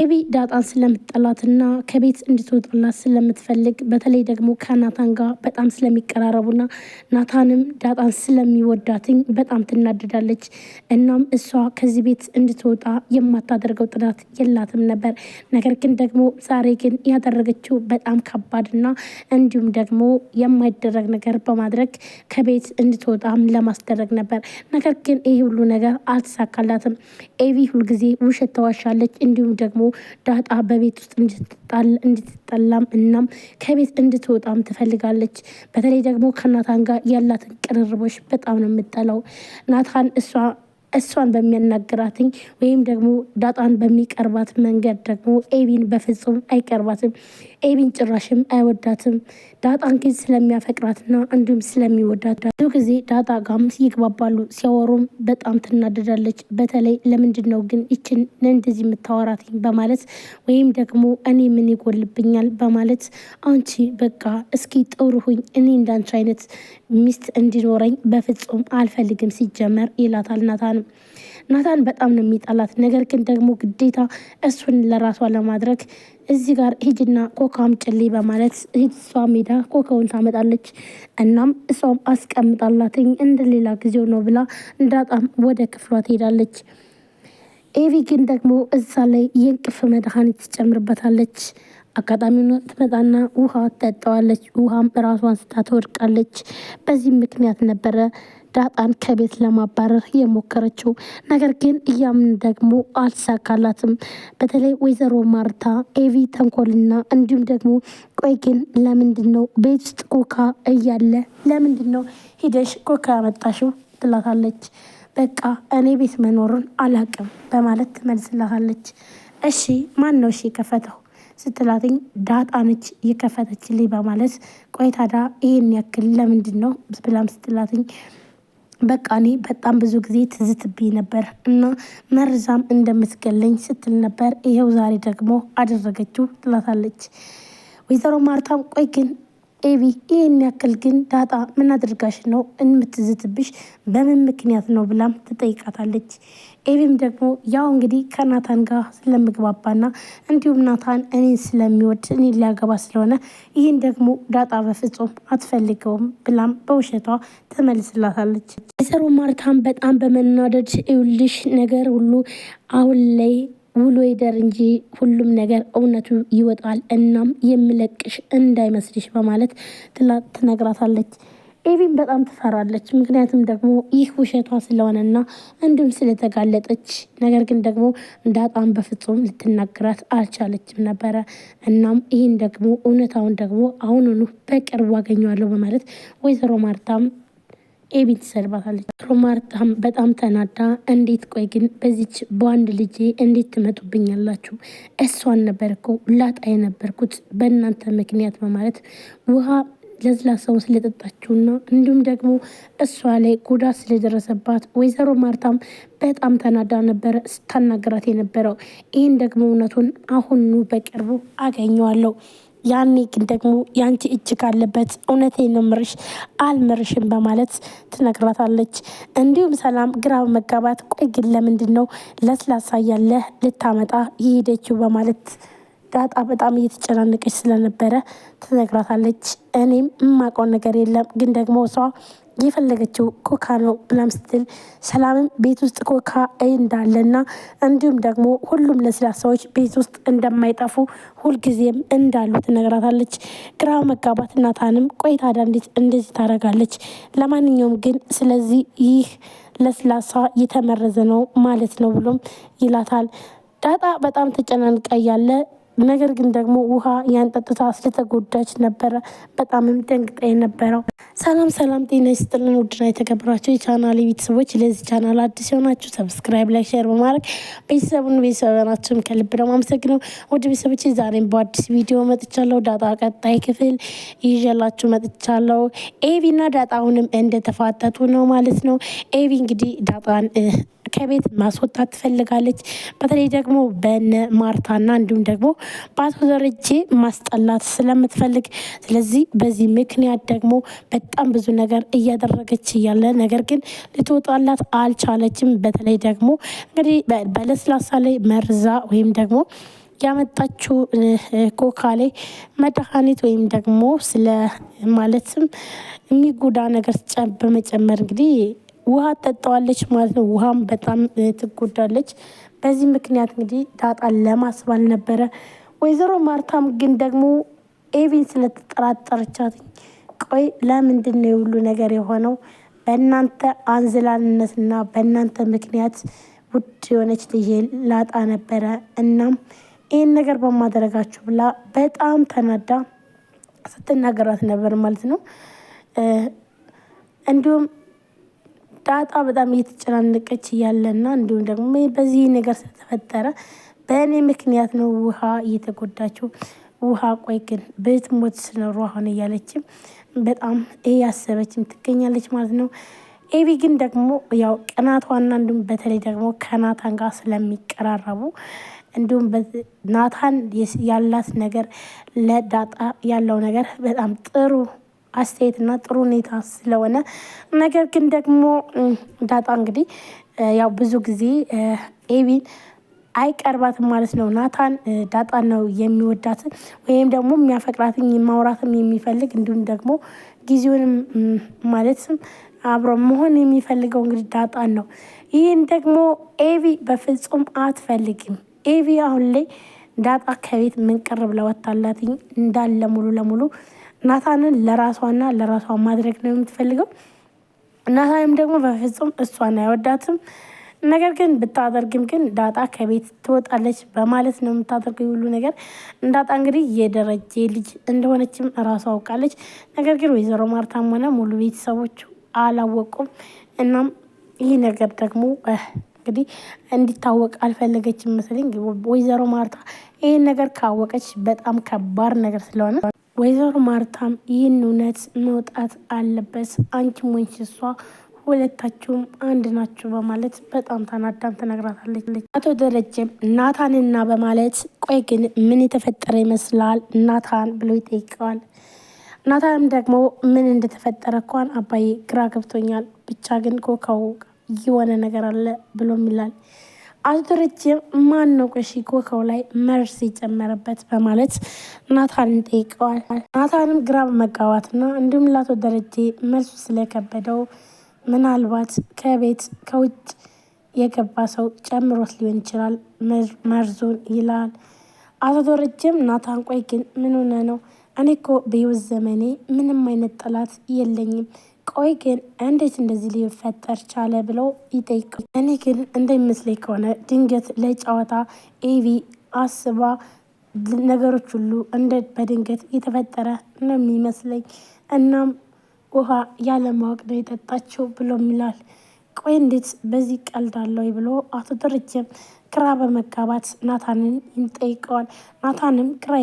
ኤቢ ዳጣን ስለምትጠላትና ከቤት እንድትወጣላት ስለምትፈልግ በተለይ ደግሞ ከናታን ጋር በጣም ስለሚቀራረቡና ናታንም ዳጣን ስለሚወዳትኝ በጣም ትናደዳለች። እናም እሷ ከዚህ ቤት እንድትወጣ የማታደርገው ጥረት የላትም ነበር። ነገር ግን ደግሞ ዛሬ ግን ያደረገችው በጣም ከባድና እንዲሁም ደግሞ የማይደረግ ነገር በማድረግ ከቤት እንድትወጣም ለማስደረግ ነበር። ነገር ግን ይህ ሁሉ ነገር አልተሳካላትም። ኤቢ ሁልጊዜ ውሸት ተዋሻለች። እንዲሁም ደግሞ ዳጣ በቤት ውስጥ እንድትጠላም እናም ከቤት እንድትወጣም ትፈልጋለች። በተለይ ደግሞ ከናታን ጋር ያላትን ቅርርቦች በጣም ነው የምጠላው። ናታን እሷን በሚያናግራትኝ ወይም ደግሞ ዳጣን በሚቀርባት መንገድ ደግሞ ኤቢን በፍጹም አይቀርባትም። ኤቢን ጭራሽም አይወዳትም። ዳጣን ግን ስለሚያፈቅራትና እንዲሁም ስለሚወዳት ብዙ ጊዜ ዳጣ ጋም ይግባባሉ። ሲያወሩም በጣም ትናደዳለች። በተለይ ለምንድን ነው ግን ይችን እንደዚህ የምታወራትኝ በማለት ወይም ደግሞ እኔ ምን ይጎልብኛል በማለት አንቺ በቃ እስኪ ጥሩሁኝ፣ እኔ እንዳንቺ አይነት ሚስት እንዲኖረኝ በፍጹም አልፈልግም ሲጀመር ይላታል ናታን በጣም ነው የሚጠላት። ነገር ግን ደግሞ ግዴታ እሱን ለራሷ ለማድረግ እዚህ ጋር ሂጅና ኮካ አምጪልኝ በማለት እሷ ሜዳ ኮካውን ታመጣለች። እናም እሷም አስቀምጣላትኝ እንደሌላ ጊዜው ነው ብላ ዳጣም ወደ ክፍሏ ትሄዳለች። ኤቢ ግን ደግሞ እዛ ላይ የእንቅልፍ መድኃኒት ትጨምርበታለች። አጋጣሚውን ትመጣና ውሃ ትጠጣዋለች። ውሃም ራሷን ስታ ትወድቃለች። በዚህ ምክንያት ነበረ ዳጣን ከቤት ለማባረር የሞከረችው። ነገር ግን እያምን ደግሞ አልተሳካላትም። በተለይ ወይዘሮ ማርታ ኤቢ ተንኮልና እንዲሁም ደግሞ ቆይ ግን ለምንድን ነው ቤት ውስጥ ኮካ እያለ ለምንድን ነው ሂደሽ ኮካ ያመጣሽው ትላታለች። በቃ እኔ ቤት መኖሩን አላቅም በማለት ትመልስላታለች። እሺ ማን ነው እሺ የከፈተው ስትላትኝ ዳጣ ነች የከፈተችልኝ በማለት ቆይ ታዲያ ይሄን ያክል ለምንድን ነው ብላም ስትላትኝ በቃ እኔ በጣም ብዙ ጊዜ ትዝትብኝ ነበር እና መርዛም እንደምትገለኝ ስትል ነበር። ይሄው ዛሬ ደግሞ አደረገችው ትላታለች። ወይዘሮ ማርታም ቆይ ግን ኤቢ ይህን ያክል ግን ዳጣ ምን አድርጋሽ ነው የምትዝትብሽ? በምን ምክንያት ነው ብላም ትጠይቃታለች። ኤቢም ደግሞ ያው እንግዲህ ከናታን ጋር ስለምግባባና እንዲሁም ናታን እኔን ስለሚወድ እኔን ሊያገባ ስለሆነ ይህን ደግሞ ዳጣ በፍጹም አትፈልገውም ብላም በውሸቷ ትመልስላታለች። ወይዘሮ ማርታም በጣም በመናደድ ይውልሽ ነገር ሁሉ አሁን ላይ ውሎ ይደር እንጂ ሁሉም ነገር እውነቱ ይወጣል። እናም የምለቅሽ እንዳይመስልሽ በማለት ትነግራታለች። ኤቢን በጣም ትፈራለች። ምክንያቱም ደግሞ ይህ ውሸቷ ስለሆነና እንዲሁም ስለተጋለጠች። ነገር ግን ደግሞ ዳጣም በፍጹም ልትናገራት አልቻለችም ነበረ። እናም ይህን ደግሞ እውነታውን ደግሞ አሁኑኑ በቅርቡ አገኘዋለሁ በማለት ወይዘሮ ማርታም ኤቢን ትሰድባታለች። ማርታም በጣም ተናዳ እንዴት ቆይ ግን በዚች በአንድ ልጄ እንዴት ትመጡብኛላችሁ? እሷን ነበር እኮ ላጣ የነበርኩት በእናንተ ምክንያት በማለት ውሃ ለስላሳውን ስለጠጣችውና እንዲሁም ደግሞ እሷ ላይ ጉዳት ስለደረሰባት ወይዘሮ ማርታም በጣም ተናዳ ነበረ ስታናገራት የነበረው። ይህን ደግሞ እውነቱን አሁኑ በቅርቡ አገኘዋለሁ፣ ያኔ ግን ደግሞ ያንቺ እጅ ካለበት እውነቴን ነው ምርሽ አልምርሽም በማለት ትነግራታለች። እንዲሁም ሰላም ግራ መጋባት ቆይ ግን ለምንድን ነው ለስላሳ ያለህ ልታመጣ የሄደችው በማለት ዳጣ በጣም እየተጨናነቀች ስለነበረ ትነግራታለች። እኔም የማውቀው ነገር የለም ግን ደግሞ እሷ የፈለገችው ኮካ ነው ብላም ስትል ሰላምም ቤት ውስጥ ኮካ እንዳለና እንዲሁም ደግሞ ሁሉም ለስላሳዎች ቤት ውስጥ እንደማይጠፉ ሁልጊዜም እንዳሉ ትነግራታለች። ግራ መጋባት ናታንም ቆይ ታዲያ እንዴት እንደዚህ ታደርጋለች? ለማንኛውም ግን ስለዚህ ይህ ለስላሳ የተመረዘ ነው ማለት ነው ብሎም ይላታል። ዳጣ በጣም ተጨናንቃ ያለ ነገር ግን ደግሞ ውሃ ያንጠጥታ ስለተጎዳች ነበረ በጣምም ደንግጣ የነበረው። ሰላም ጤና ይስጥልን ውድና የተከበራችሁ የቻናል ቤተሰቦች፣ ለዚህ ቻናል አዲስ የሆናችሁ ሰብስክራይብ፣ ላይክ፣ ሼር በማድረግ ቤተሰብናችሁም ከልብ ነው የማመሰግነው። ውድ ቤተሰቦች ዛሬም በአዲስ ቪዲዮ መጥቻለሁ። ዳጣ ቀጣይ ክፍል ይዤላችሁ መጥቻለሁ። ኤቢና ዳጣ አሁንም እንደተፋጠጡ ነው ማለት ነው። ኤቢ እንግዲህ ዳጣን ከቤት ማስወጣት ትፈልጋለች። በተለይ ደግሞ በነ ማርታና እንዲሁም ደግሞ በአቶ ደረጀ ማስጠላት ስለምትፈልግ ስለዚህ በዚህ ምክንያት ደግሞ በጣም ብዙ ነገር እያደረገች እያለ ነገር ግን ልትወጣላት አልቻለችም። በተለይ ደግሞ እንግዲህ በለስላሳ ላይ መርዛ ወይም ደግሞ ያመጣችው ኮካ ላይ መድኃኒት ወይም ደግሞ ስለ ማለትም የሚጎዳ ነገር በመጨመር እንግዲህ ውሃ ጠጣዋለች ማለት ነው። ውሃም በጣም ትጎዳለች። በዚህ ምክንያት እንግዲህ ዳጣን ለማስባል ነበረ። ወይዘሮ ማርታም ግን ደግሞ ኤቪን ስለተጠራጠረቻት ቆይ ለምንድን ነው የሁሉ ነገር የሆነው? በእናንተ አንዝላልነትና በእናንተ ምክንያት ውድ የሆነች ልጅ ላጣ ነበረ። እናም ይህን ነገር በማድረጋችሁ ብላ በጣም ተናዳ ስትናገራት ነበር ማለት ነው። እንዲሁም ዳጣ በጣም እየተጨናነቀች እያለና እንዲሁም ደግሞ በዚህ ነገር ስለተፈጠረ በእኔ ምክንያት ነው ውሃ እየተጎዳችው። ውሃ ቆይ ግን ብትሞት ስኖሩ አሁን እያለችም በጣም እያሰበችም ትገኛለች ማለት ነው። ኤቪ ግን ደግሞ ያው ቅናቷና እንዲሁም በተለይ ደግሞ ከናታን ጋር ስለሚቀራረቡ እንዲሁም ናታን ያላት ነገር ለዳጣ ያለው ነገር በጣም ጥሩ አስተያየትና ጥሩ ሁኔታ ስለሆነ ነገር ግን ደግሞ ዳጣ እንግዲህ ያው ብዙ ጊዜ ኤቪን አይቀርባትም ማለት ነው። ናታን ዳጣን ነው የሚወዳት ወይም ደግሞ የሚያፈቅራትኝ ማውራትም የሚፈልግ እንዲሁም ደግሞ ጊዜውንም ማለትም አብሮ መሆን የሚፈልገው እንግዲህ ዳጣን ነው። ይህን ደግሞ ኤቪ በፍጹም አትፈልግም። ኤቪ አሁን ላይ ዳጣ ከቤት ምንቅር ብላ ወጣላትኝ እንዳለ ሙሉ ለሙሉ ናታንን ለራሷና ለራሷ ማድረግ ነው የምትፈልገው። ናታንም ደግሞ በፍጹም እሷን አይወዳትም። ነገር ግን ብታደርግም ግን ዳጣ ከቤት ትወጣለች በማለት ነው የምታደርገው ሁሉ ነገር። ዳጣ እንግዲህ የደረጀ ልጅ እንደሆነችም እራሷ አውቃለች። ነገር ግን ወይዘሮ ማርታም ሆነ ሙሉ ቤተሰቦቹ አላወቁም። እናም ይህ ነገር ደግሞ እንግዲህ እንዲታወቅ አልፈለገችም መሰለኝ። ወይዘሮ ማርታ ይህን ነገር ካወቀች በጣም ከባድ ነገር ስለሆነ ወይዘሮ ማርታም ይህን እውነት መውጣት አለበት፣ አንቺም ወንች እሷ ሁለታችሁም አንድ ናችሁ በማለት በጣም ተናዳም ትነግራታለች። አቶ ደረጀም ናታንና በማለት ቆይ ግን ምን የተፈጠረ ይመስላል ናታን ብሎ ይጠይቀዋል። ናታንም ደግሞ ምን እንደተፈጠረ እንኳን አባዬ ግራ ገብቶኛል፣ ብቻ ግን ኮካው የሆነ ነገር አለ ብሎም ይላል። አቶ ደረጀም ማን ነው ቆሺ ኮካው ላይ መርዝ የጨመረበት በማለት ናታንን ጠይቀዋል። ናታንም ግራ በመጋባትና እንዲሁም ለአቶ ደረጀ መልሱ ስለከበደው ምናልባት ከቤት ከውጭ የገባ ሰው ጨምሮት ሊሆን ይችላል መርዙን ይላል። አቶ ደረጀም ናታን ቆይ ግን ምን ሆነ ነው? እኔ እኮ በህይወት ዘመኔ ምንም አይነት ጠላት የለኝም፣ ቆይ ግን እንዴት እንደዚህ ሊፈጠር ቻለ ብለው ይጠይቃል። እኔ ግን እንደሚመስለኝ ከሆነ ድንገት ለጨዋታ ኤቪ አስባ ነገሮች ሁሉ እንደ በድንገት የተፈጠረ ነው የሚመስለኝ። እናም ውሃ ያለማወቅ ነው የጠጣችው ብሎም ይላል። ቆይ እንዴት በዚህ ቀልዳለው ብሎ አቶ ደረጀም ግራ በመጋባት ናታንን ይጠይቀዋል። ናታንም ግራ